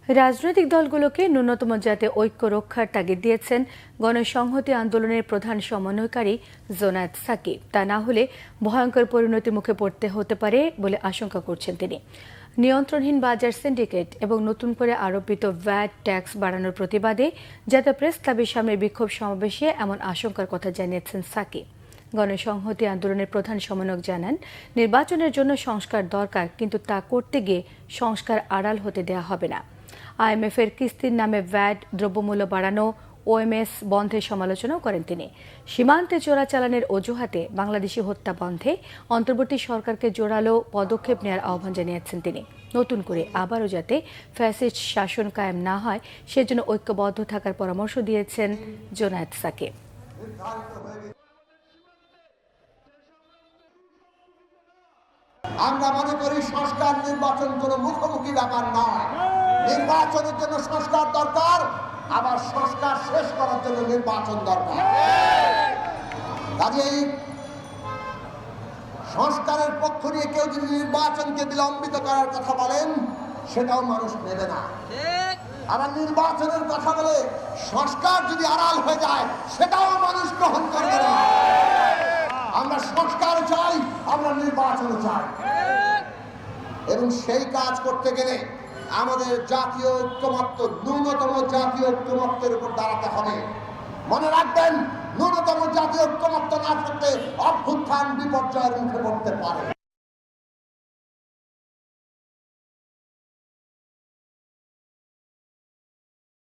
রাজনৈতিক দলগুলোকে ন্যূনতম জাতীয় ঐক্য রক্ষার তাগিদ দিয়েছেন গণসংহতি আন্দোলনের প্রধান সমন্বয়কারী জোনায়েদ সাকিব। তা না হলে ভয়ঙ্কর পরিণতির মুখে পড়তে হতে পারে বলে আশঙ্কা করছেন তিনি। নিয়ন্ত্রণহীন বাজার সিন্ডিকেট এবং নতুন করে আরোপিত ভ্যাট ট্যাক্স বাড়ানোর প্রতিবাদে জাতীয় প্রেস ক্লাবের সামনে বিক্ষোভ সমাবেশে এমন আশঙ্কার কথা জানিয়েছেন সাকিব। গণসংহতি আন্দোলনের প্রধান সমন্বয়ক জানান, নির্বাচনের জন্য সংস্কার দরকার, কিন্তু তা করতে গিয়ে সংস্কার আড়াল হতে দেওয়া হবে না। আইএমএফের কিস্তির নামে ভ্যাট, দ্রব্যমূল্য বাড়ানো, ওএমএস বন্ধের সমালোচনাও করেন তিনি। সীমান্তে চোরাচালানের অজুহাতে বাংলাদেশি হত্যা বন্ধে অন্তর্বর্তী সরকারকে জোরালো পদক্ষেপ নেওয়ার আহ্বান জানিয়েছেন তিনি। নতুন করে আবারও যাতে ফ্যাসিস্ট শাসন কায়েম না হয় সেজন্য ঐক্যবদ্ধ থাকার পরামর্শ দিয়েছেন জোনায়েদ সাকিব। আমরা মনে করি সংস্কার নির্বাচন কোনো মুখোমুখি ব্যাপার নয়। নির্বাচনের জন্য সংস্কার দরকার, আবার সংস্কার শেষ করার জন্য নির্বাচন দরকার। কাজেই সংস্কারের পক্ষ নিয়ে কেউ যদি নির্বাচনকে বিলম্বিত করার কথা বলেন, সেটাও মানুষ নেবে না। আবার নির্বাচনের কথা বলে সংস্কার যদি আড়াল হয়ে যায়, সেটাও মানুষ গ্রহণ করবে না। আমরা সংস্কার চাই, আমরা নির্বাচন চাই, এবং সেই কাজ করতে গেলে আমাদের জাতীয় ঐক্যমত্য, ন্যূনতম জাতীয় ঐক্যমত্যের উপর দাঁড়াতে হবে। মনে রাখবেন, ন্যূনতম জাতীয় ঐক্যমত্য না থাকলে অভ্যুত্থান বিপর্যয়ের মুখে পড়তে পারে।